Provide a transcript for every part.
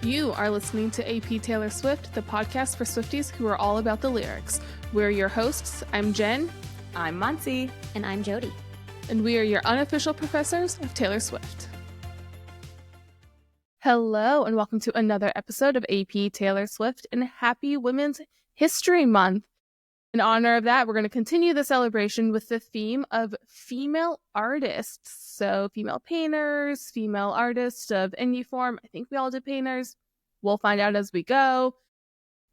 You are listening to AP Taylor Swift, the podcast for Swifties who are all about the lyrics. We're your hosts. I'm Jen. I'm Muncie. And I'm Jody. And we are your unofficial professors of Taylor Swift. Hello, and welcome to another episode of AP Taylor Swift, and happy Women's History Month. In honor of that, we're going to continue the celebration with the theme of female artists. So female painters, female artists of any form. I think we all did painters. We'll find out as we go.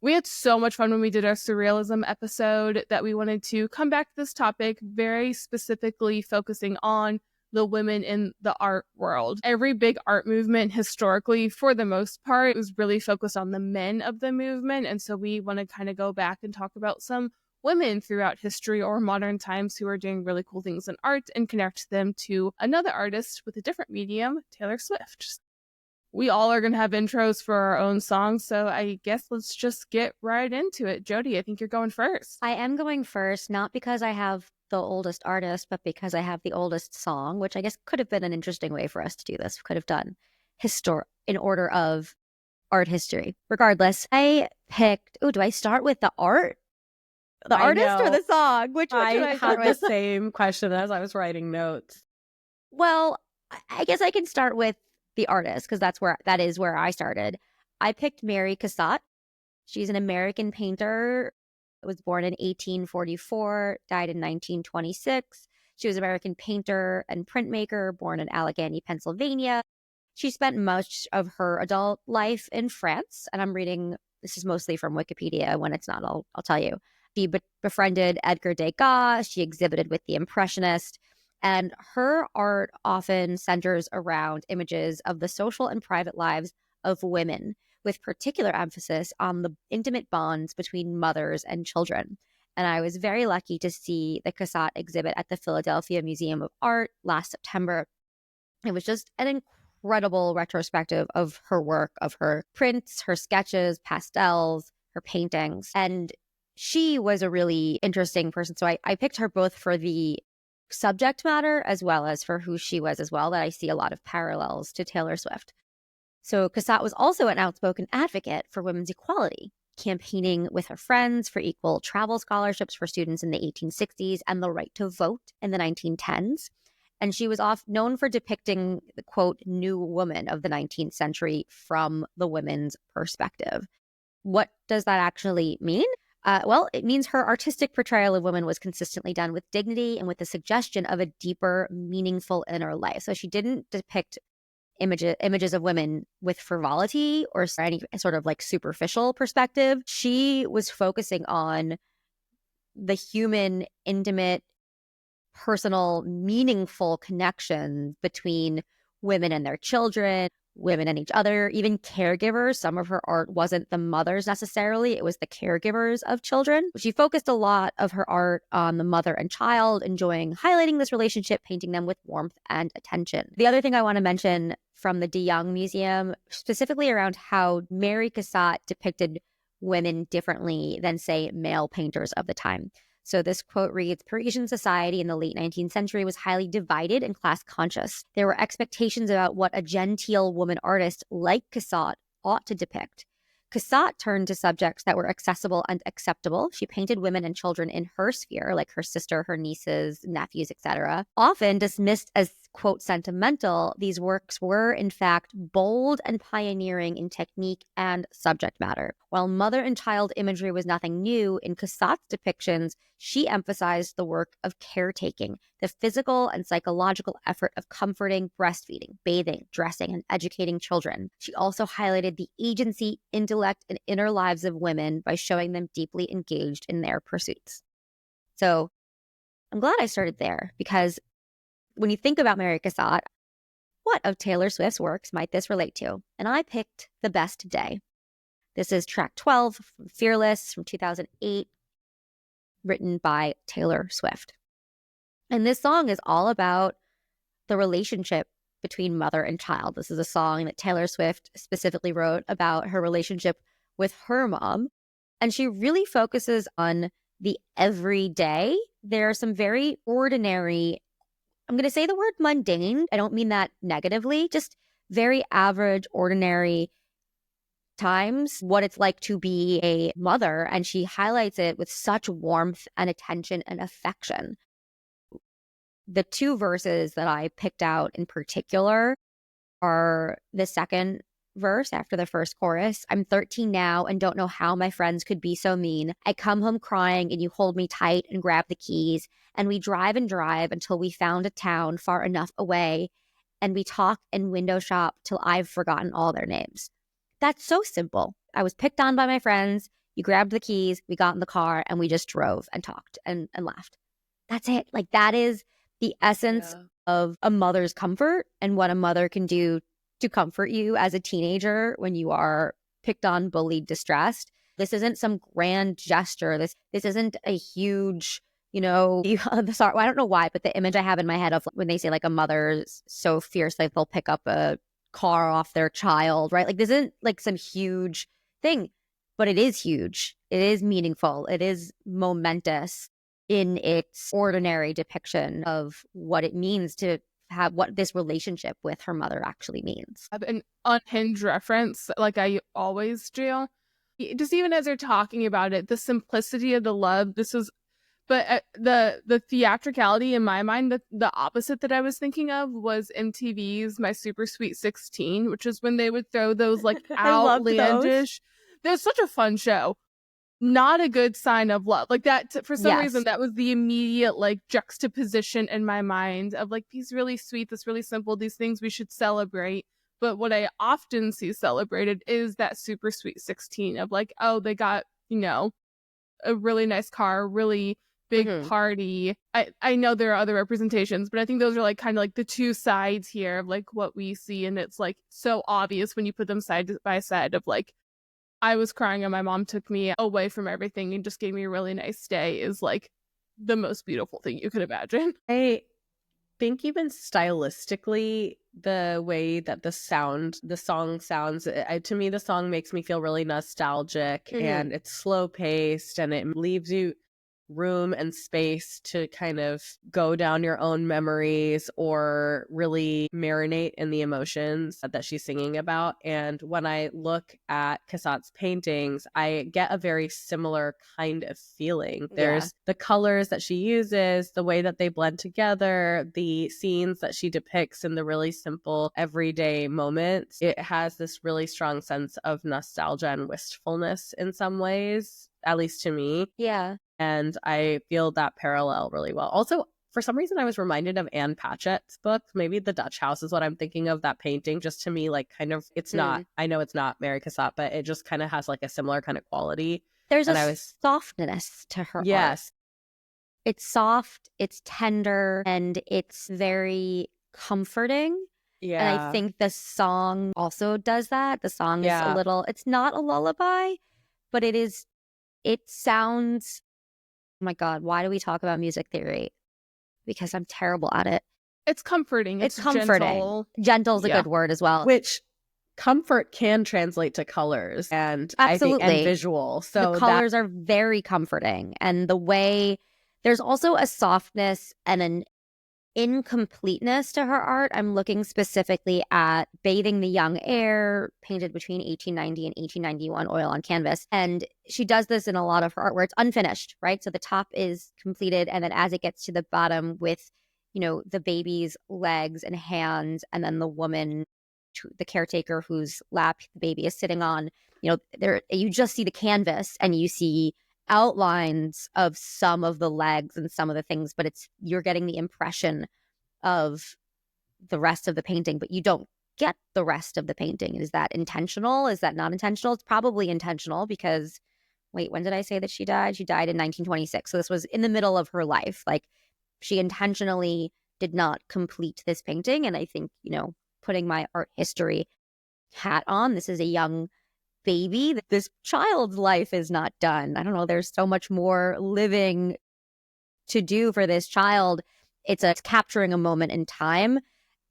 We had so much fun when we did our surrealism episode that we wanted to come back to this topic, very specifically focusing on the women in the art world. Every big art movement historically, for the most part, was really focused on the men of the movement. And so we want to kind of go back and talk about some women throughout history or modern times who are doing really cool things in art and connect them to another artist with a different medium, Taylor Swift. We all are going to have intros for our own songs, so I guess let's just get right into it. Jody, I think you're going first. I am going first, not because I have the oldest artist, but because I have the oldest song, which I guess could have been an interesting way for us to do this. Could have done in order of art history. Regardless, I picked, do I start with the art? The artist or the song? Which one should I start had with? the same question as I was writing notes. Well, I guess I can start with the artist because that is where I started. I picked Mary Cassatt. She's an American painter. Was born in 1844, died in 1926. She was an American painter and printmaker, born in Allegheny, Pennsylvania. She spent much of her adult life in France, and I'm reading, this is mostly from Wikipedia. When it's not, I'll tell you. She befriended Edgar Degas. She exhibited with the Impressionists, and her art often centers around images of the social and private lives of women, with particular emphasis on the intimate bonds between mothers and children. And I was very lucky to see the Cassatt exhibit at the Philadelphia Museum of Art last September. It was just an incredible retrospective of her work, of her prints, her sketches, pastels, her paintings. And she was a really interesting person. So I picked her both for the subject matter as well as for who she was as well, that I see a lot of parallels to Taylor Swift. So Cassatt was also an outspoken advocate for women's equality, campaigning with her friends for equal travel scholarships for students in the 1860s and the right to vote in the 1910s. And she was known for depicting the, quote, new woman of the 19th century from the women's perspective. What does that actually mean? Well, it means her artistic portrayal of women was consistently done with dignity and with the suggestion of a deeper, meaningful inner life. So she didn't depict images of women with frivolity or any sort of like superficial perspective. She was focusing on the human, intimate, personal, meaningful connection between women and their children, women and each other, even caregivers. Some of her art wasn't the mothers necessarily, it was the caregivers of children. She focused a lot of her art on the mother and child, highlighting this relationship, painting them with warmth and attention. The other thing I want to mention from the De Young Museum, specifically around how Mary Cassatt depicted women differently than, say, male painters of the time. So this quote reads, Parisian society in the late 19th century was highly divided and class conscious. There were expectations about what a genteel woman artist like Cassatt ought to depict. Cassatt turned to subjects that were accessible and acceptable. She painted women and children in her sphere, like her sister, her nieces, nephews, etc. Often dismissed as, quote, sentimental, these works were, in fact, bold and pioneering in technique and subject matter. While mother and child imagery was nothing new, in Cassatt's depictions, she emphasized the work of caretaking, the physical and psychological effort of comforting, breastfeeding, bathing, dressing, and educating children. She also highlighted the agency, intellect, and inner lives of women by showing them deeply engaged in their pursuits. So I'm glad I started there, because when you think about Mary Cassatt, what of Taylor Swift's works might this relate to? And I picked The Best Day. This is track 12 from Fearless from 2008, written by Taylor Swift. And this song is all about the relationship between mother and child. This is a song that Taylor Swift specifically wrote about her relationship with her mom. And she really focuses on the everyday. There are some very ordinary, I'm going to say the word mundane. I don't mean that negatively, just very average, ordinary times what it's like to be a mother, and she highlights it with such warmth and attention and affection. The two verses that I picked out in particular are the second verse after the first chorus. I'm 13 now and don't know how my friends could be so mean. I come home crying and you hold me tight and grab the keys, and we drive and drive until we found a town far enough away, and we talk and window shop till I've forgotten all their names. That's so simple. I was picked on by my friends. You grabbed the keys, we got in the car, and we just drove and talked and laughed. That's it. Like, that is the essence of a mother's comfort and what a mother can do to comfort you as a teenager when you are picked on, bullied, distressed. This isn't some grand gesture. This isn't a huge, sorry, I don't know why, but the image I have in my head of when they say like a mother's so fierce that they'll pick up a car off their child, right? Like, this isn't like some huge thing, but it is huge. It is meaningful. It is momentous in its ordinary depiction of what it means to have what this relationship with her mother actually means. An unhinged reference, like I always do. Just even as they're talking about it, the simplicity of the love, but the theatricality in my mind, the opposite that I was thinking of was MTV's My Super Sweet 16, which is when they would throw those like outlandish. There's such a fun show. Not a good sign of love. Like that, for some reason, that was the immediate like juxtaposition in my mind of like, these really sweet, this really simple, these things we should celebrate. But what I often see celebrated is that Super Sweet 16 of like, oh, they got, a really nice car, really big party. I know there are other representations, but I think those are like kind of like the two sides here of like what we see. And it's like so obvious when you put them side by side of like, I was crying and my mom took me away from everything and just gave me a really nice day is like the most beautiful thing you could imagine. I think even stylistically, the way that the song sounds, to me, the song makes me feel really nostalgic, and it's slow paced, and it leaves you room and space to kind of go down your own memories or really marinate in the emotions that she's singing about. And when I look at Cassatt's paintings, I get a very similar kind of feeling. There's the colors that she uses, the way that they blend together, the scenes that she depicts in the really simple everyday moments. It has this really strong sense of nostalgia and wistfulness in some ways, at least to me. Yeah. And I feel that parallel really well. Also, for some reason, I was reminded of Anne Patchett's book. Maybe The Dutch House is what I'm thinking of, that painting. Just to me, like, kind of, it's not, I know it's not Mary Cassatt, but it just kind of has like a similar kind of quality. There's softness to her art. It's soft, it's tender, and it's very comforting. Yeah. And I think the song also does that. The song is a little, it's not a lullaby, but it sounds, oh my God, why do we talk about music theory? Because I'm terrible at it. It's comforting. It's comforting. Gentle's a good word as well. Which comfort can translate to colors and absolutely. I think, and visual. So the colors are very comforting. And the way there's also a softness and an incompleteness to her art. I'm looking specifically at Bathing the Young Heir, painted between 1890 and 1891, oil on canvas. And she does this in a lot of her art where it's unfinished, right? So the top is completed, and then as it gets to the bottom with, the baby's legs and hands, and then the woman, the caretaker whose lap the baby is sitting on, there you just see the canvas and you see outlines of some of the legs and some of the things, but you're getting the impression of the rest of the painting, but you don't get the rest of the painting. Is that intentional? Is that not intentional? It's probably intentional because, wait, when did I say that she died? She died in 1926. So this was in the middle of her life. Like, she intentionally did not complete this painting. And I think, putting my art history hat on, this is a young baby. This child's life is not done. I don't know. There's so much more living to do for this child. It's capturing a moment in time,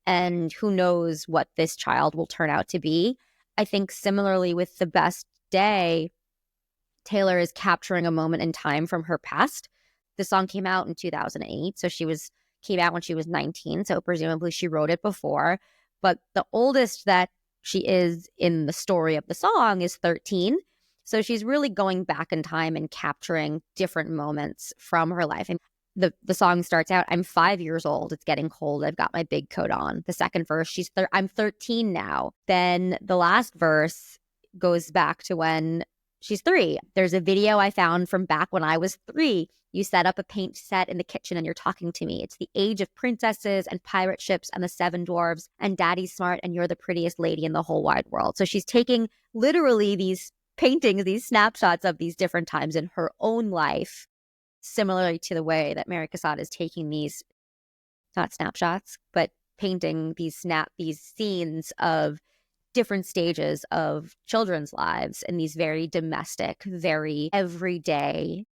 and who knows what this child will turn out to be. I think similarly with The Best Day, Taylor is capturing a moment in time from her past. The song came out in 2008, so came out when she was 19, so presumably she wrote it before. But the oldest that she is in the story of the song is 13. So she's really going back in time and capturing different moments from her life. And the song starts out, I'm 5 years old. It's getting cold. I've got my big coat on. The second verse, I'm 13 now. Then the last verse goes back to when she's 3. There's a video I found from back when I was 3. You set up a paint set in the kitchen and you're talking to me. It's the age of princesses and pirate ships and the 7 dwarves, and daddy's smart and you're the prettiest lady in the whole wide world. So she's taking literally these paintings, these snapshots of these different times in her own life, similarly to the way that Mary Cassatt is taking these, not snapshots, but painting these scenes of different stages of children's lives in these very domestic, very everyday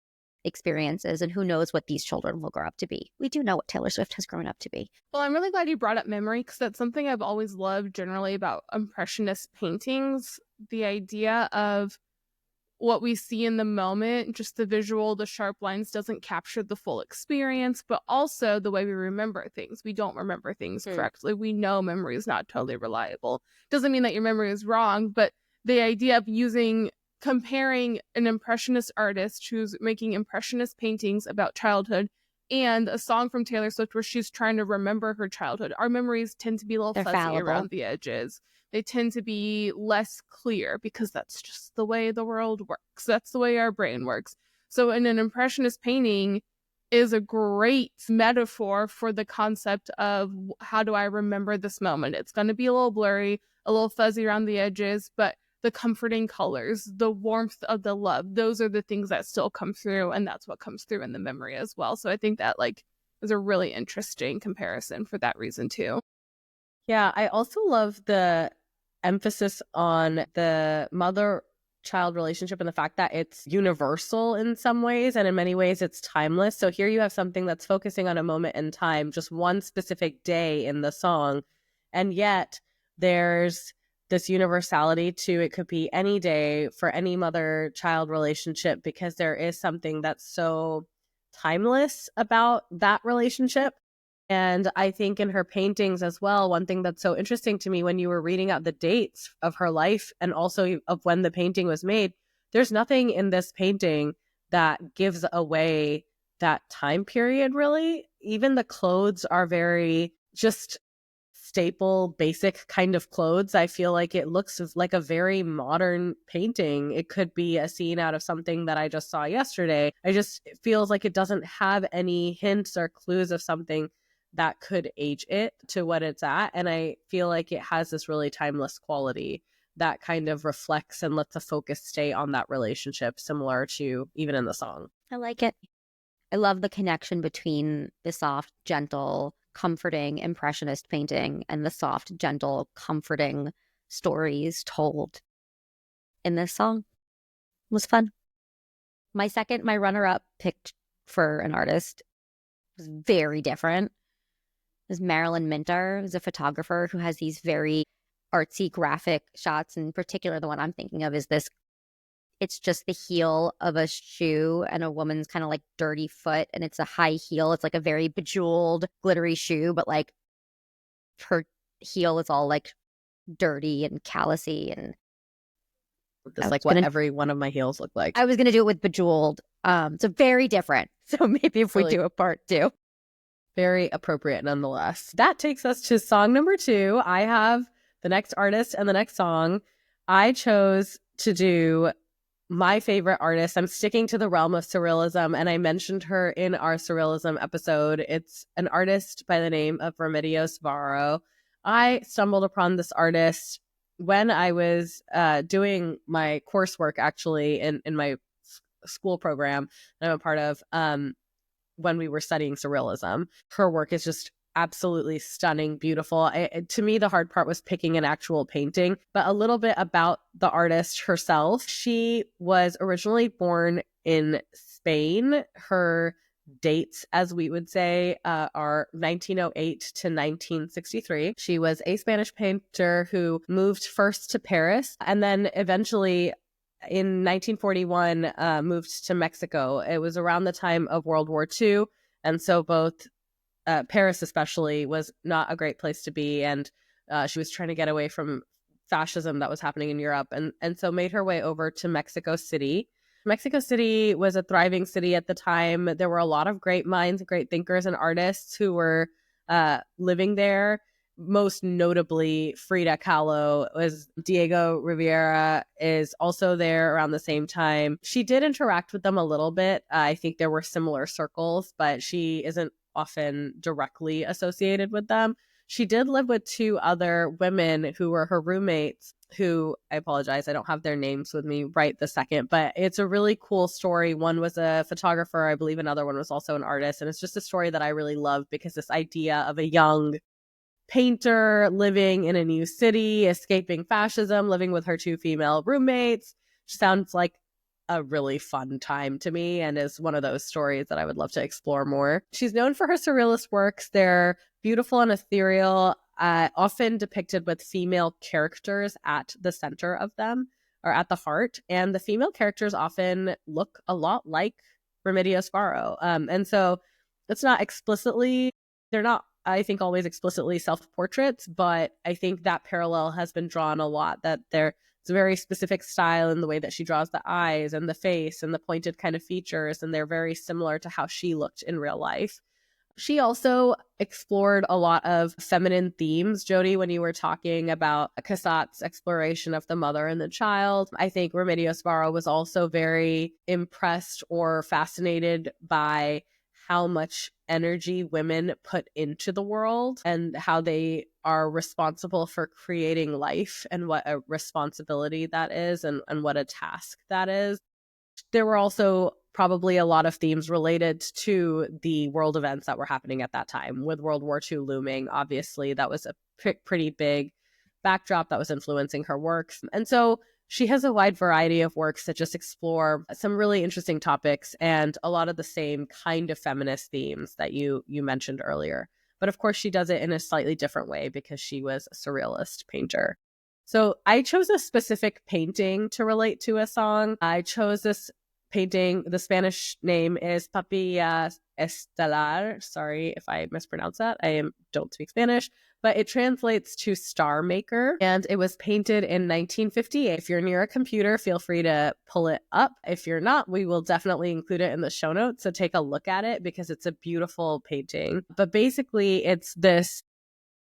experiences. And who knows what these children will grow up to be. We do know what Taylor Swift has grown up to be. Well, I'm really glad you brought up memory, because that's something I've always loved generally about Impressionist paintings. The idea of what we see in the moment, just the visual, the sharp lines, doesn't capture the full experience, but also the way we remember things. We don't remember things correctly. We know memory is not totally reliable. Doesn't mean that your memory is wrong, but the idea of comparing an Impressionist artist who's making Impressionist paintings about childhood and a song from Taylor Swift where she's trying to remember her childhood. Our memories tend to be a little fuzzy fallible around the edges. They tend to be less clear because that's just the way the world works. That's the way our brain works. So in an Impressionist painting is a great metaphor for the concept of how do I remember this moment? It's going to be a little blurry, a little fuzzy around the edges, but the comforting colors, the warmth of the love, those are the things that still come through, and that's what comes through in the memory as well. So I think that is a really interesting comparison for that reason too. Yeah, I also love the emphasis on the mother-child relationship and the fact that it's universal in some ways, and in many ways it's timeless. So here you have something that's focusing on a moment in time, just one specific day in the song, and yet there's this universality to it could be any day for any mother-child relationship, because there is something that's so timeless about that relationship. And I think in her paintings as well, one thing that's so interesting to me when you were reading out the dates of her life and also of when the painting was made, there's nothing in this painting that gives away that time period, really. Even the clothes are very just staple, basic kind of clothes. I feel like it looks like a very modern painting. It could be a scene out of something that I just saw yesterday. It feels like it doesn't have any hints or clues of something that could age it to what it's at. And I feel like it has this really timeless quality that kind of reflects and lets the focus stay on that relationship, similar to even in the song. I like it. I love the connection between the soft, gentle, comforting Impressionist painting and the soft, gentle, comforting stories told in this song. It was fun. My runner-up picked for an artist was very different. It was Marilyn Minter, who's a photographer who has these very artsy graphic shots. In particular, the one I'm thinking of is this. It's just the heel of a shoe and a woman's kind of like dirty foot, and it's a high heel. It's like a very bejeweled, glittery shoe, but like her heel is all like dirty and callousy, and it's like what every one of my heels look like. I was gonna do it with bejeweled. So very different. So maybe if we do a part 2. Very appropriate nonetheless. That takes us to song number 2. I have the next artist and the next song. I chose to do my favorite artist. I'm sticking to the realm of surrealism, and I mentioned her in our surrealism episode. It's an artist by the name of Remedios Varo. I stumbled upon this artist when I was doing my coursework, actually, in my school program that I'm a part of, when we were studying surrealism. Her work is just absolutely stunning, beautiful. To me, the hard part was picking an actual painting, but a little bit about the artist herself. She was originally born in Spain. Her dates, as we would say, are 1908 to 1963. She was a Spanish painter who moved first to Paris and then eventually in 1941 moved to Mexico. It was around the time of World War II, and so both Paris especially was not a great place to be, and she was trying to get away from fascism that was happening in Europe, and so made her way over to Mexico City. Mexico City was a thriving city at the time. There were a lot of great minds, great thinkers, and artists who were living there. Most notably, Frida Kahlo. Was Diego Rivera is also there around the same time. She did interact with them a little bit. I think there were similar circles, but she isn't often directly associated with them. She did live with two other women who were her roommates, who, I apologize, I don't have their names with me right this second, but it's a really cool story. One was a photographer, I believe another one was also an artist. And it's just a story that I really love, because this idea of a young painter living in a new city, escaping fascism, living with her two female roommates, sounds like a really fun time to me, and is one of those stories that I would love to explore more. She's known for her surrealist works. They're beautiful and ethereal, often depicted with female characters at the center of them, or at the heart. And the female characters often look a lot like Remedios Varo. And so it's not explicitly, they're not, I think, always explicitly self-portraits, but I think that parallel has been drawn a lot, that there's a very specific style in the way that she draws the eyes and the face and the pointed kind of features, and they're very similar to how she looked in real life. She also explored a lot of feminine themes. Jody, when you were talking about Cassatt's exploration of the mother and the child, I think Remedios Varo was also very impressed or fascinated by how much energy women put into the world and how they are responsible for creating life, and what a responsibility that is, and what a task that is. There were also probably a lot of themes related to the world events that were happening at that time, with World War II looming. Obviously, that was a pretty big backdrop that was influencing her works. And so she has a wide variety of works that just explore some really interesting topics and a lot of the same kind of feminist themes that you mentioned earlier. But of course, she does it in a slightly different way, because she was a surrealist painter. So I chose a specific painting to relate to a song. I chose this painting. The Spanish name is Papilla Estelar. Sorry if I mispronounce that. Don't speak Spanish, but it translates to Star Maker, and it was painted in 1958. If you're near a computer, feel free to pull it up. If you're not, we will definitely include it in the show notes, so take a look at it, because it's a beautiful painting. But basically, it's this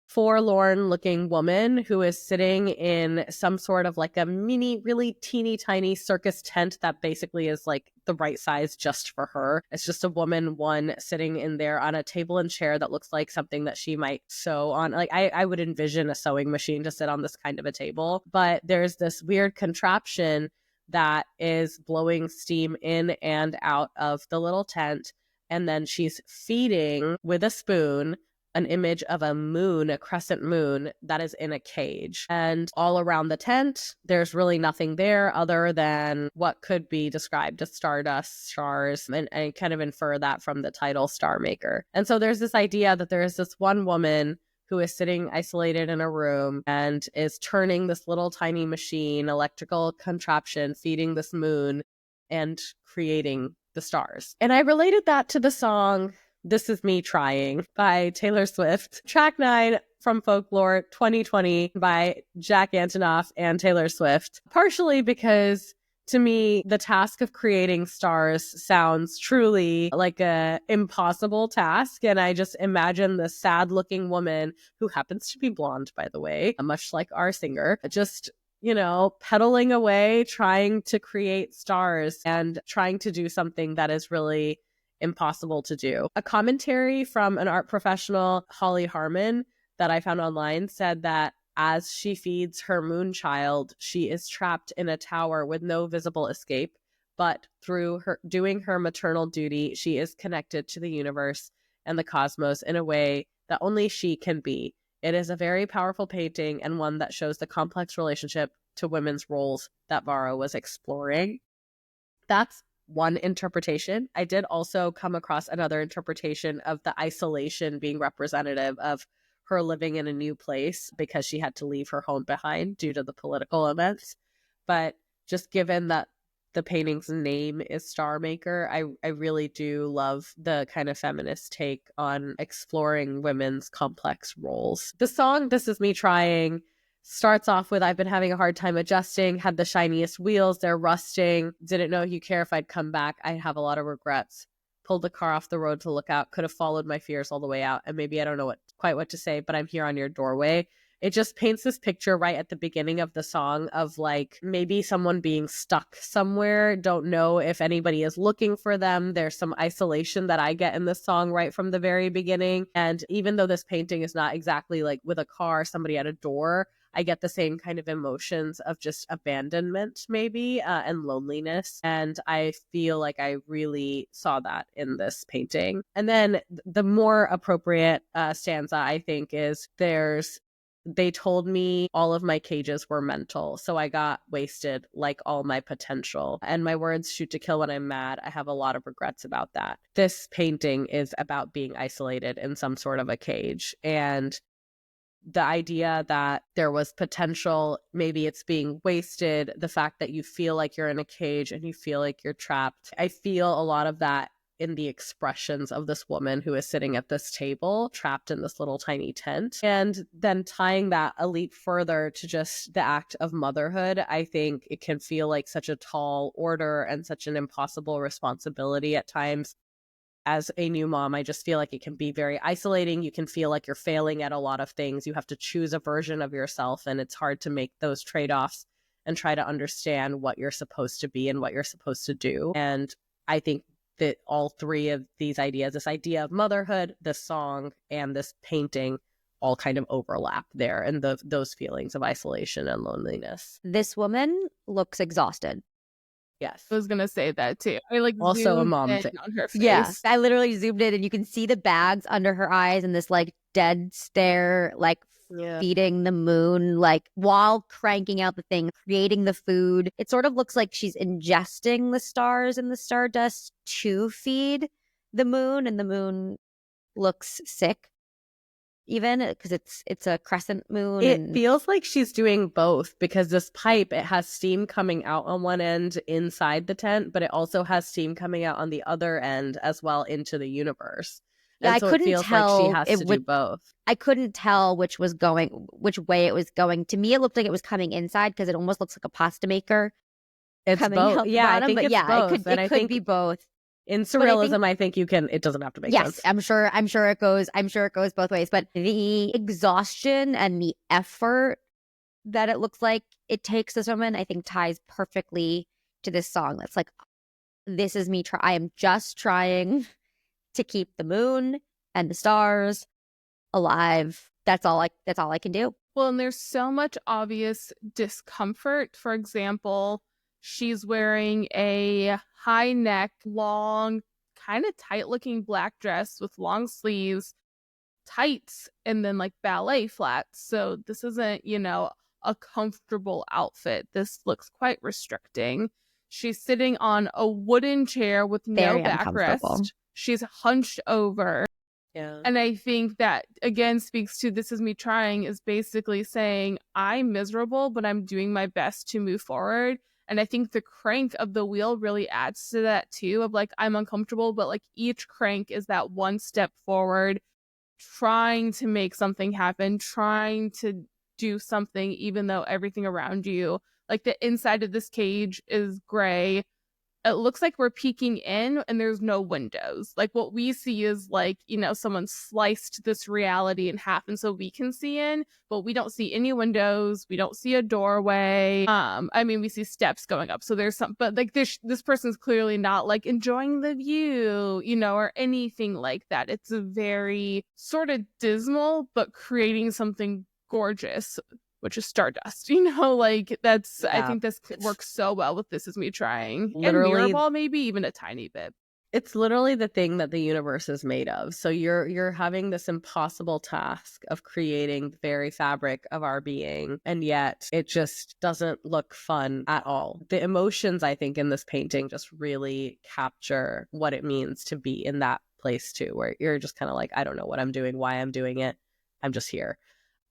forlorn looking woman who is sitting in some sort of like a mini, really teeny tiny circus tent that basically is like the right size just for her. It's just a woman, sitting in there on a table and chair that looks like something that she might sew on. Like I would envision a sewing machine to sit on this kind of a table, but there's this weird contraption that is blowing steam in and out of the little tent. And then she's feeding with a spoon an image of a moon, a crescent moon that is in a cage. And all around the tent, there's really nothing there other than what could be described as stardust, stars, and I kind of infer that from the title Star Maker. And so there's this idea that there is this one woman who is sitting isolated in a room and is turning this little tiny machine, electrical contraption, feeding this moon and creating the stars. And I related that to the song This Is Me Trying by Taylor Swift, track 9 from Folklore 2020 by Jack Antonoff and Taylor Swift, partially because to me, the task of creating stars sounds truly like a impossible task. And I just imagine the sad looking woman, who happens to be blonde, by the way, much like our singer, just pedaling away, trying to create stars and trying to do something that is really impossible to do. A commentary from an art professional, Holly Harmon, that I found online said that as she feeds her moon child, she is trapped in a tower with no visible escape, but through her doing her maternal duty, she is connected to the universe and the cosmos in a way that only she can be. It is a very powerful painting, and one that shows the complex relationship to women's roles that Varo was exploring. That's one interpretation. I did also come across another interpretation of the isolation being representative of her living in a new place because she had to leave her home behind due to the political events. But just given that the painting's name is Star Maker, I really do love the kind of feminist take on exploring women's complex roles. The song This Is Me Trying Starts off with, I've been having a hard time adjusting, had the shiniest wheels, they're rusting, didn't know you care if I'd come back, I have a lot of regrets. Pulled the car off the road to look out, could have followed my fears all the way out, and maybe I don't know quite what to say, but I'm here on your doorway. It just paints this picture right at the beginning of the song of like maybe someone being stuck somewhere, don't know if anybody is looking for them. There's some isolation that I get in this song right from the very beginning. And even though this painting is not exactly like with a car, somebody at a door, I get the same kind of emotions of just abandonment maybe and loneliness. And I feel like I really saw that in this painting. And then the more appropriate stanza, I think, is they told me all of my cages were mental, so I got wasted like all my potential. And my words shoot to kill when I'm mad. I have a lot of regrets about that. This painting is about being isolated in some sort of a cage. And the idea that there was potential, maybe it's being wasted, the fact that you feel like you're in a cage and you feel like you're trapped. I feel a lot of that in the expressions of this woman who is sitting at this table, trapped in this little tiny tent. And then tying that a leap further to just the act of motherhood, I think it can feel like such a tall order and such an impossible responsibility at times. As a new mom, I just feel like it can be very isolating. You can feel like you're failing at a lot of things. You have to choose a version of yourself, and it's hard to make those trade-offs and try to understand what you're supposed to be and what you're supposed to do. And I think that all three of these ideas, this idea of motherhood, this song, and this painting, all kind of overlap there, and those feelings of isolation and loneliness. This woman looks exhausted. Yes. I was gonna say that too. I like also a zoomed mom in thing on her face. Yeah, I literally zoomed in and you can see the bags under her eyes and this like dead stare, like feeding the moon, like while cranking out the thing, creating the food. It sort of looks like she's ingesting the stars and the stardust to feed the moon, and the moon looks sick. Even because it's a crescent moon. It feels like she's doing both, because this pipe, it has steam coming out on one end inside the tent, but it also has steam coming out on the other end as well into the universe. Yeah, and so I couldn't it feels tell like she has to do both. I couldn't tell which way it was going. To me, it looked like it was coming inside because it almost looks like a pasta maker. It's both. Yeah, bottom, I think but it's yeah, both. It could be both. In surrealism, I think you can. It doesn't have to make sense. Yes, I'm sure it goes. I'm sure it goes both ways. But the exhaustion and the effort that it looks like it takes this woman, I think, ties perfectly to this song. That's like, this is me. I am just trying to keep the moon and the stars alive. That's all I can do. Well, and there's so much obvious discomfort. For example, she's wearing a high neck, long, kind of tight looking black dress with long sleeves, tights, and then like ballet flats. So this isn't, a comfortable outfit. This looks quite restricting. She's sitting on a wooden chair with no backrest. She's hunched over. Yeah. And I think that, again, speaks to this is me trying, is basically saying, I'm miserable, but I'm doing my best to move forward. And I think the crank of the wheel really adds to that too, of like, I'm uncomfortable, but like each crank is that one step forward, trying to make something happen, trying to do something, even though everything around you, like the inside of this cage is gray. It looks like we're peeking in and there's no windows. Like what we see is like, someone sliced this reality in half and so we can see in, but we don't see any windows. We don't see a doorway. We see steps going up. So there's but like this person's clearly not like enjoying the view, or anything like that. It's a very sort of dismal, but creating something gorgeous, which is stardust, like that's, I think this works so well with This Is Me Trying. Literally, and Mirrorball, maybe even a tiny bit. It's literally the thing that the universe is made of. So you're having this impossible task of creating the very fabric of our being, and yet it just doesn't look fun at all. The emotions, I think, in this painting just really capture what it means to be in that place too, where you're just kind of like, I don't know what I'm doing, why I'm doing it. I'm just here.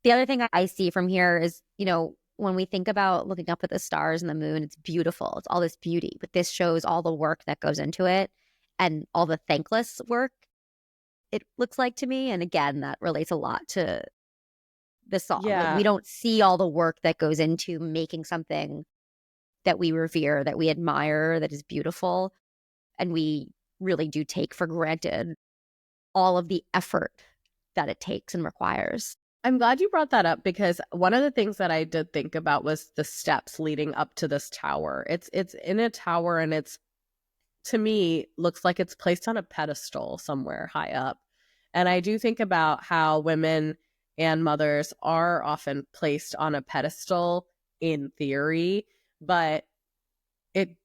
The other thing I see from here is, when we think about looking up at the stars and the moon, it's beautiful. It's all this beauty, but this shows all the work that goes into it and all the thankless work, it looks like to me. And again, that relates a lot to the song. Like, Yeah. we don't see all the work that goes into making something that we revere, that we admire, that is beautiful. And we really do take for granted all of the effort that it takes and requires. I'm glad you brought that up, because one of the things that I did think about was the steps leading up to this tower. It's in a tower, and it's, to me, looks like it's placed on a pedestal somewhere high up. And I do think about how women and mothers are often placed on a pedestal in theory, but it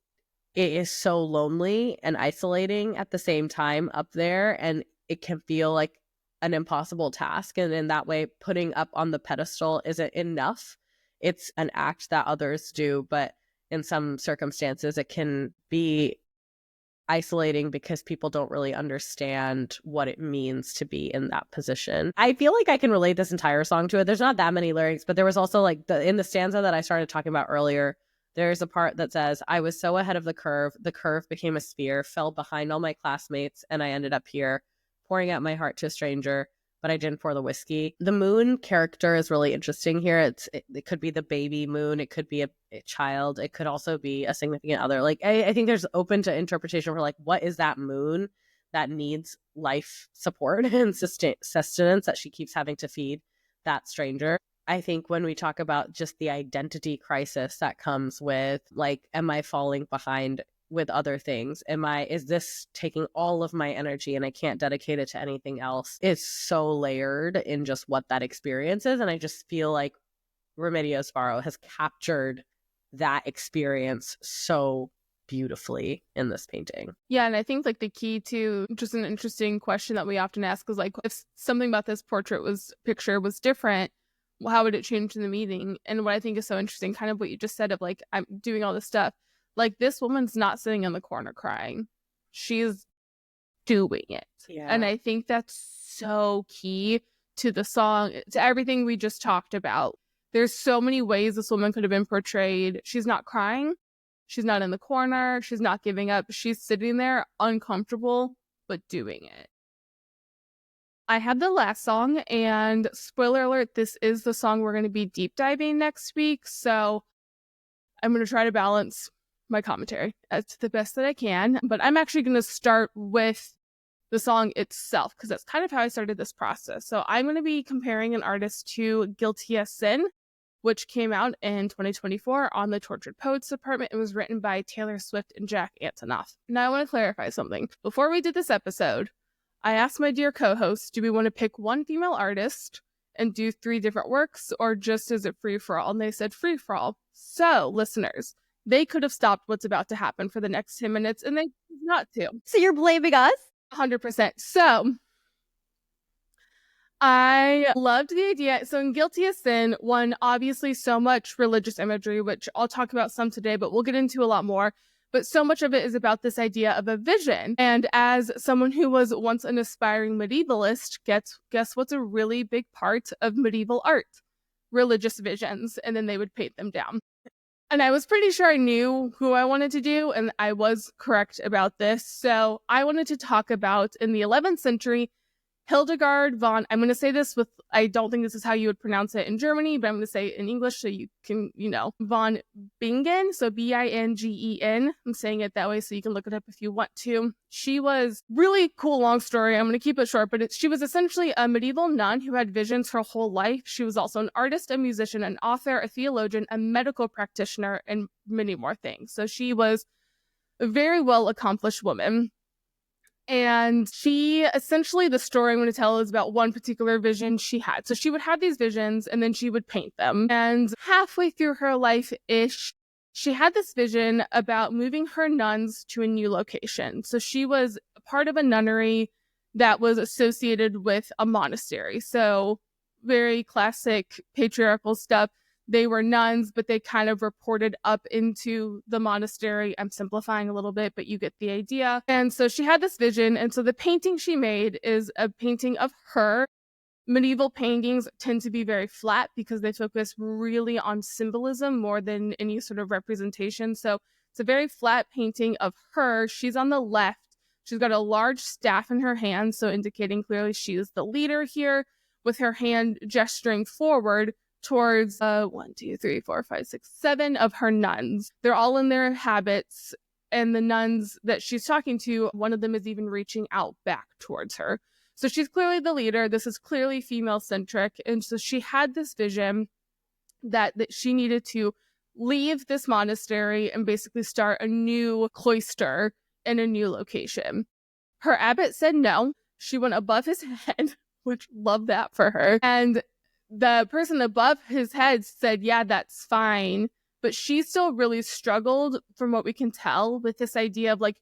is so lonely and isolating at the same time up there, and it can feel like an impossible task. And in that way, putting up on the pedestal isn't enough. It's an act that others do, but in some circumstances it can be isolating because people don't really understand what it means to be in that position. I feel like I can relate this entire song to it. There's not that many lyrics, but there was also, like, in the stanza that I started talking about earlier, there's a part that says, I was so ahead of the curve became a sphere, fell behind all my classmates, and I ended up here, pouring out my heart to a stranger, but I didn't pour the whiskey. The moon character is really interesting here. It could be the baby moon. It could be a child. It could also be a significant other. Like, I think there's open to interpretation for, like, what is that moon that needs life support and sustenance that she keeps having to feed that stranger. I think when we talk about just the identity crisis that comes with, like, am I falling behind with other things? Is this taking all of my energy and I can't dedicate it to anything else? It's so layered in just what that experience is. And I just feel like Remedios Varo has captured that experience so beautifully in this painting. Yeah, and I think, like, the key to just an interesting question that we often ask is, like, if something about this picture was different, well, how would it change in the meeting? And what I think is so interesting, kind of what you just said of, like, I'm doing all this stuff. Like, this woman's not sitting in the corner crying. She's doing it. Yeah. And I think that's so key to the song, to everything we just talked about. There's so many ways this woman could have been portrayed. She's not crying. She's not in the corner. She's not giving up. She's sitting there uncomfortable, but doing it. I have the last song, and spoiler alert, this is the song we're going to be deep diving next week. So I'm going to try to balance my commentary as the best that I can. But I'm actually going to start with the song itself, because that's kind of how I started this process. So I'm going to be comparing an artist to Guilty as Sin, which came out in 2024 on the Tortured Poets Department. It was written by Taylor Swift and Jack Antonoff. Now I want to clarify something. Before we did this episode, I asked my dear co-host, do we want to pick one female artist and do 3 different works, or just is it free for all? And they said free for all. So, listeners, they could have stopped what's about to happen for the next 10 minutes, and they chose not to. So you're blaming us? 100%. So, I loved the idea. So in Guilty as Sin, one, obviously so much religious imagery, which I'll talk about some today, but we'll get into a lot more. But so much of it is about this idea of a vision. And as someone who was once an aspiring medievalist, guess what's a really big part of medieval art? Religious visions. And then they would paint them down. And I was pretty sure I knew who I wanted to do, and I was correct about this. So I wanted to talk about, in the 11th century, Hildegard von, I'm going to say this with, I don't think this is how you would pronounce it in Germany, but I'm going to say it in English so you can, von Bingen, so Bingen. I'm saying it that way so you can look it up if you want to. She was really cool, long story. I'm going to keep it short, but she was essentially a medieval nun who had visions her whole life. She was also an artist, a musician, an author, a theologian, a medical practitioner, and many more things. So she was a very well accomplished woman. And she, essentially, the story I'm going to tell is about one particular vision she had. So she would have these visions and then she would paint them. And halfway through her life-ish, she had this vision about moving her nuns to a new location. So she was part of a nunnery that was associated with a monastery. So very classic patriarchal stuff. They were nuns, but they kind of reported up into the monastery. I'm simplifying a little bit, but you get the idea. And so she had this vision. And so the painting she made is a painting of her. Medieval paintings tend to be very flat because they focus really on symbolism more than any sort of representation. So it's a very flat painting of her. She's on the left. She's got a large staff in her hand, so indicating clearly she is the leader here, with her hand gesturing forward towards 7 of her nuns. They're all in their habits, and the nuns that she's talking to, one of them is even reaching out back towards her. So she's clearly the leader. This is clearly female-centric, and so she had this vision that she needed to leave this monastery and basically start a new cloister in a new location. Her abbot said no. She went above his head, which love that for her. And the person above his head said, yeah, that's fine. But she still really struggled, from what we can tell, with this idea of like,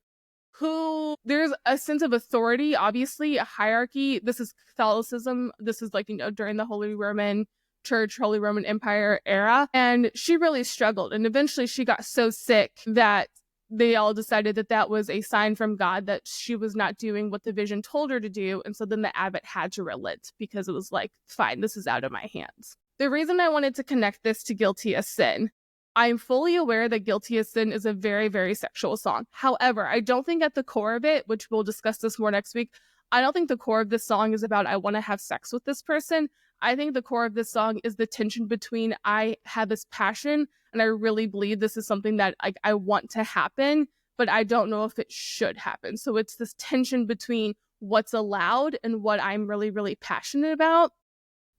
there's a sense of authority, obviously, a hierarchy. This is Catholicism. This is like, during the Holy Roman Church, Holy Roman Empire era. And she really struggled. And eventually she got so sick that they all decided that that was a sign from God that she was not doing what the vision told her to do. And so then the abbot had to relent, because it was like, fine, this is out of my hands. The reason I wanted to connect this to Guilty as Sin, I'm fully aware that Guilty as Sin is a very, very sexual song. However, I don't think at the core of it, which we'll discuss this more next week, I don't think the core of this song is about I want to have sex with this person. I think the core of this song is the tension between I have this passion and I really believe this is something that I want to happen, but I don't know if it should happen. So it's this tension between what's allowed and what I'm really, really passionate about.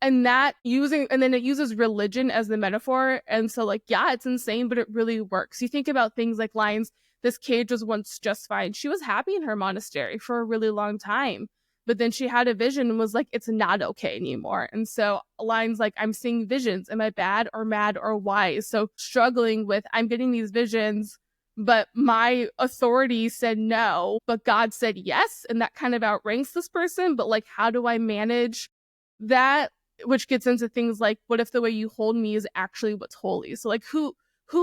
And then it uses religion as the metaphor. And so like, yeah, it's insane, but it really works. You think about things like lines, this cage was once just fine. She was happy in her monastery for a really long time. But then she had a vision and was like, it's not okay anymore. And so lines like, I'm seeing visions. Am I bad or mad or wise? So struggling with, I'm getting these visions, but my authority said no, but God said yes. And that kind of outranks this person. But like, how do I manage that? Which gets into things like, what if the way you hold me is actually what's holy? So like, who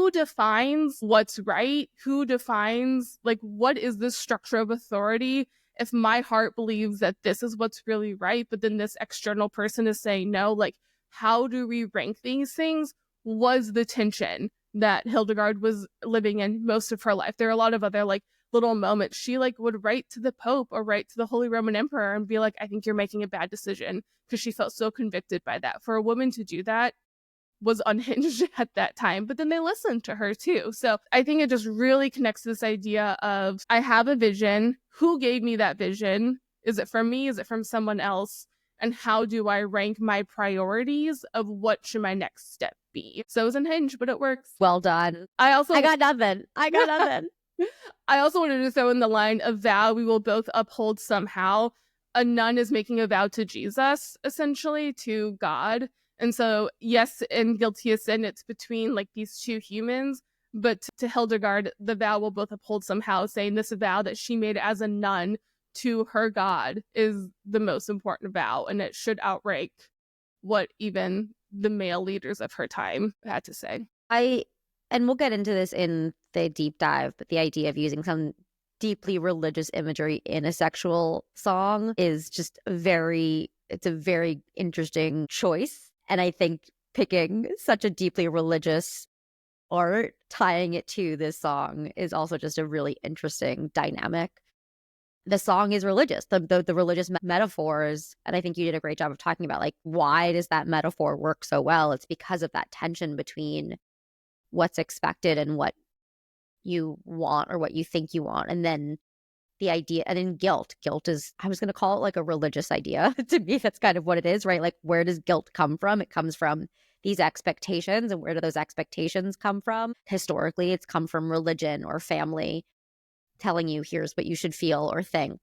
defines what's right? Who defines, like, what is this structure of authority? If my heart believes that this is what's really right, but then this external person is saying no, like, how do we rank these things? Was the tension that Hildegard was living in most of her life. There are a lot of other like little moments. She like would write to the Pope or write to the Holy Roman Emperor and be like, I think you're making a bad decision, because she felt so convicted by that. For a woman to do that was unhinged at that time, but then they listened to her too. So I think it just really connects to this idea of, I have a vision. Who gave me that vision? Is it from me? Is it from someone else? And how do I rank my priorities of what should my next step be? So it's unhinged, but it works. Well done. I got nothing. I also wanted to throw in the line, a vow we will both uphold somehow. A nun is making a vow to Jesus, essentially, to God. And so, yes, in Guilty as Sin, it's between like these two humans. But to Hildegard, the vow will both uphold somehow, saying this vow that she made as a nun to her God is the most important vow. And it should outrank what even the male leaders of her time had to say. And we'll get into this in the deep dive, but the idea of using some deeply religious imagery in a sexual song is just it's a very interesting choice. And I think picking such a deeply religious art, tying it to this song is also just a really interesting dynamic. The song is religious, the religious metaphors, and I think you did a great job of talking about like, why does that metaphor work so well? It's because of that tension between what's expected and what you want or what you think you want. And then the idea, and then guilt is, I was going to call it like a religious idea. To me, that's kind of what it is, right? Like, where does guilt come from? It comes from these expectations. And where do those expectations come from? Historically, it's come from religion or family telling you here's what you should feel or think.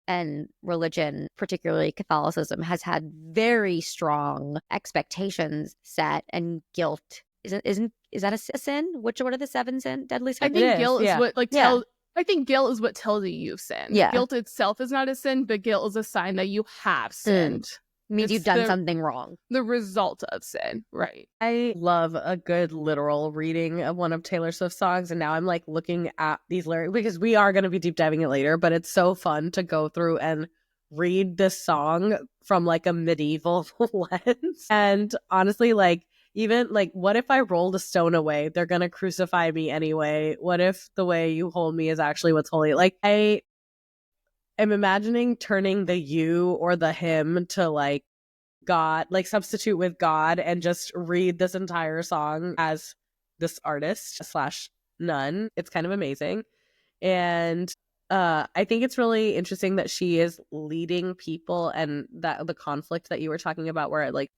And religion, particularly Catholicism, has had very strong expectations set, and guilt is that a sin? What are the 7 deadly sins? I think guilt is what tells. I think guilt is what tells you you've sinned. Yeah. Guilt itself is not a sin, but guilt is a sign that you have sinned. It means you've done something wrong. The result of sin, right? I love a good literal reading of one of Taylor Swift's songs, and now I'm like looking at these lyrics because we are going to be deep diving it later, but it's so fun to go through and read this song from like a medieval lens. And honestly, like, even like, what if I rolled a stone away? They're going to crucify me anyway. What if the way you hold me is actually what's holy? Like, I am imagining turning the you or the him to like God, like substitute with God and just read this entire song as this artist slash nun. It's kind of amazing. And I think it's really interesting that she is leading people, and that the conflict that you were talking about where like,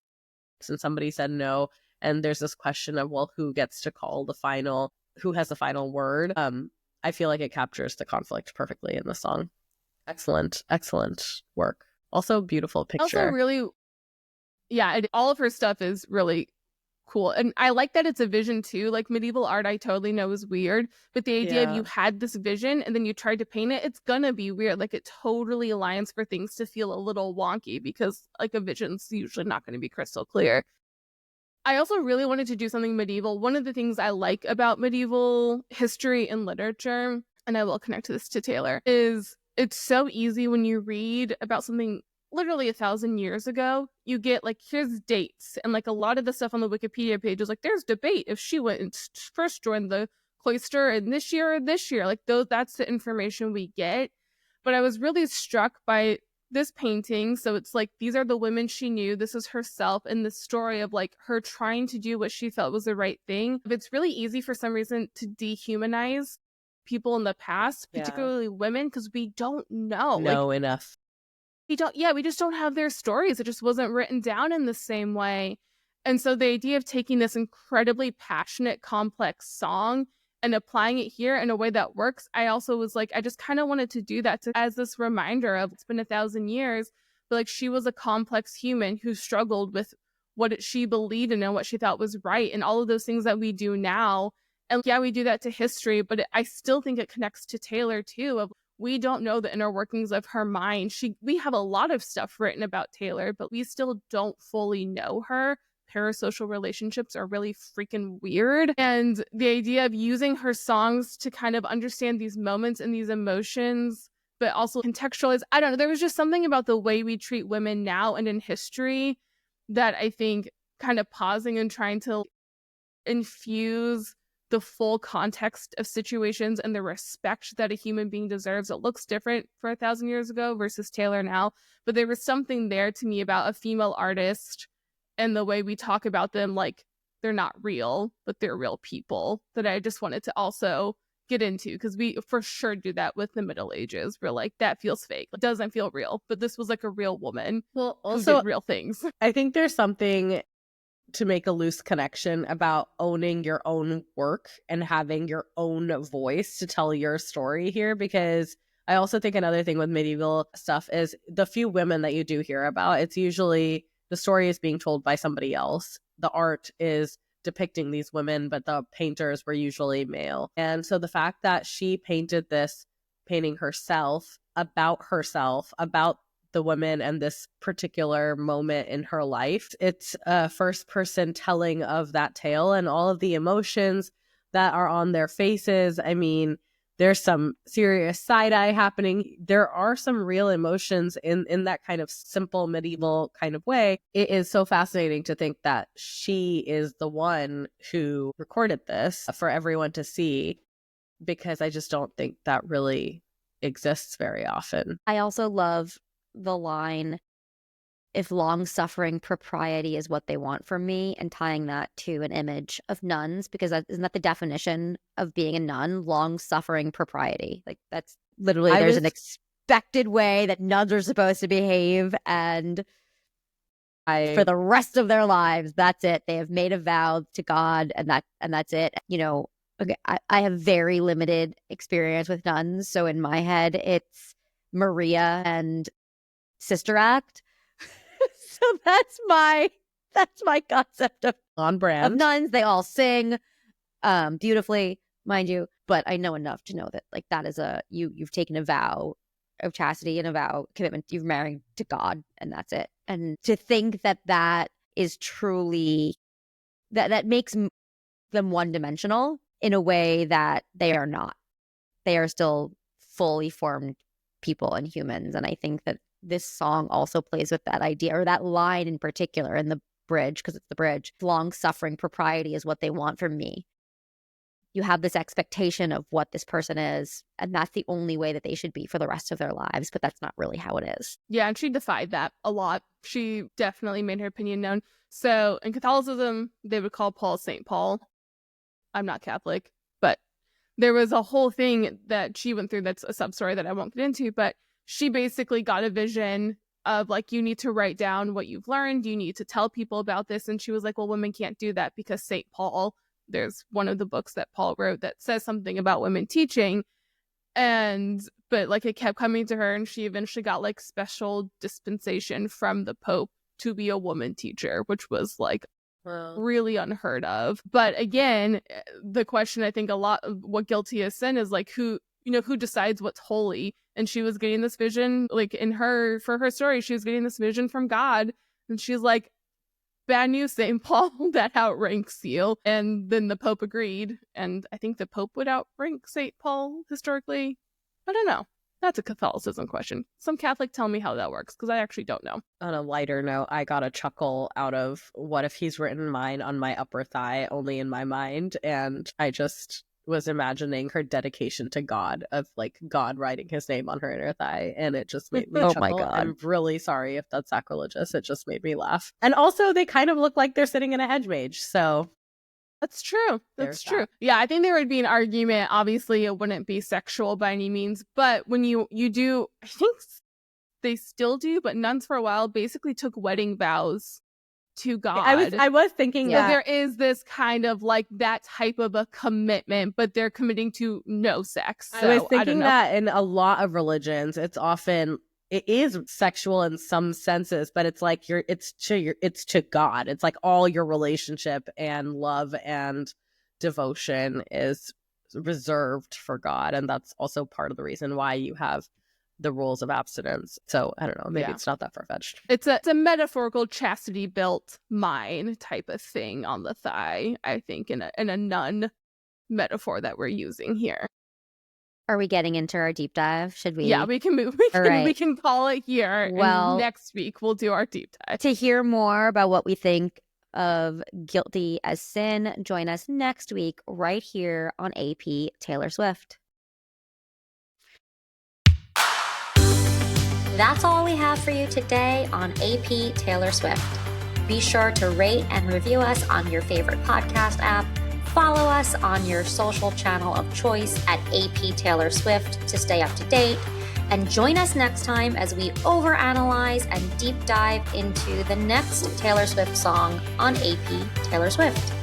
since somebody said no, and there's this question of, well, who gets to call the final, who has the final word? I feel like it captures the conflict perfectly in the song. Excellent work. Also beautiful picture. Also really, yeah, all of her stuff is really cool. And I like that it's a vision too. Like medieval art, I totally know is weird, but the idea of you had this vision and then you tried to paint it, it's gonna be weird. Like it totally aligns for things to feel a little wonky because like a vision's usually not going to be crystal clear. I also really wanted to do something medieval. One of the things I like about medieval history and literature, and I will connect this to Taylor, is it's so easy when you read about something literally 1,000 years ago, you get like, here's dates. And like a lot of the stuff on the Wikipedia page is like, there's debate if she went and first joined the cloister in this year or this year. Like that's the information we get. But I was really struck by this painting. So it's like, these are the women she knew. This is herself and the story of like her trying to do what she felt was the right thing. It's really easy for some reason to dehumanize people in the past, particularly women, because we don't know enough. We just don't have their stories. It just wasn't written down in the same way. And so the idea of taking this incredibly passionate, complex song and applying it here in a way that works, I also was like, I just kind of wanted to do that as this reminder of it's been 1,000 years, but like she was a complex human who struggled with what she believed in and what she thought was right and all of those things that we do now. And we do that to history, but I still think it connects to Taylor too, of we don't know the inner workings of her mind. We have a lot of stuff written about Taylor, but we still don't fully know her. Parasocial relationships are really freaking weird. And the idea of using her songs to kind of understand these moments and these emotions, but also contextualize, I don't know, there was just something about the way we treat women now and in history that I think kind of pausing and trying to infuse the full context of situations and the respect that a human being deserves. It looks different for 1,000 years ago versus Taylor now, but there was something there to me about a female artist and the way we talk about them like they're not real, but they're real people, that I just wanted to also get into, because we for sure do that with the Middle Ages. We're like, that feels fake. It doesn't feel real, but this was like a real woman who did real things. I think there's something to make a loose connection about owning your own work and having your own voice to tell your story here, because I also think another thing with medieval stuff is the few women that you do hear about, it's usually the story is being told by somebody else. The art is depicting these women, but the painters were usually male. And so the fact that she painted this painting herself, about the woman and this particular moment in her life, it's a first person telling of that tale and all of the emotions that are on their faces. I mean, there's some serious side-eye happening. There are some real emotions in that kind of simple medieval kind of way. It is so fascinating to think that she is the one who recorded this for everyone to see, because I just don't think that really exists very often. I also love the line, if long-suffering propriety is what they want from me, and tying that to an image of nuns, because isn't that the definition of being a nun? Long-suffering propriety. Like that's literally, there's an expected way that nuns are supposed to behave, and for the rest of their lives, that's it. They have made a vow to God, and that's it. You know, okay, I have very limited experience with nuns, so in my head, it's Maria and Sister Act. So that's my concept of on brand of nuns. They all sing beautifully, mind you, but I know enough to know that like that is you've taken a vow of chastity and a vow commitment. You've married to God, and that's it. And to think that is truly that makes them one-dimensional in a way that they are not. They are still fully formed people and humans, and I think that this song also plays with that idea, or that line in particular in the bridge, because it's the bridge. Long-suffering propriety is what they want from me. you have this expectation of what this person is, and that's the only way that they should be for the rest of their lives, but that's not really how it is. Yeah, and she defied that a lot. She definitely made her opinion known. So in Catholicism, they would call Paul St. Paul. I'm not Catholic, but there was a whole thing that she went through that's a sub-story that I won't get into, but she basically got a vision of like, you need to write down what you've learned, you need to tell people about this. And she was like, well, women can't do that because St. Paul, there's one of the books that Paul wrote that says something about women teaching. But like it kept coming to her, and she eventually got like special dispensation from the Pope to be a woman teacher, which was like really unheard of. But again, the question I think a lot of what guilty as sin is like, who decides what's holy? And she was getting this vision, like for her story, she was getting this vision from God. And she's like, bad news, St. Paul, that outranks you. And then the Pope agreed. And I think the Pope would outrank St. Paul historically. I don't know. That's a Catholicism question. Some Catholic tell me how that works, because I actually don't know. On a lighter note, I got a chuckle out of what if he's written mine on my upper thigh, only in my mind. And I just was imagining her dedication to God, of like God writing his name on her inner thigh, and it just made me chuckle. My God. I'm really sorry if that's sacrilegious. It just made me laugh. And also they kind of look like they're sitting in a hedge mage, so that's true. That's true. That. Yeah, I think there would be an argument. Obviously, it wouldn't be sexual by any means, but when you do, I think they still do, but nuns for a while basically took wedding vows to God. I was thinking that there is this kind of like that type of a commitment, but they're committing to no sex. So, I was thinking that in a lot of religions, it is sexual in some senses, but it's like it's to God. It's like all your relationship and love and devotion is reserved for God, and that's also part of the reason why you have the rules of abstinence. So I don't know, maybe it's not that far-fetched. It's a metaphorical chastity belt mine type of thing on the thigh, I think, in a nun metaphor that we're using here. Are we getting into our deep dive? Should we? Yeah, we can move. We can call it here. Well, and next week we'll do our deep dive. To hear more about what we think of guilty as sin, join us next week right here on AP Taylor Swift. That's all we have for you today on AP Taylor Swift. Be sure to rate and review us on your favorite podcast app. Follow us on your social channel of choice at AP Taylor Swift to stay up to date. And join us next time as we overanalyze and deep dive into the next Taylor Swift song on AP Taylor Swift.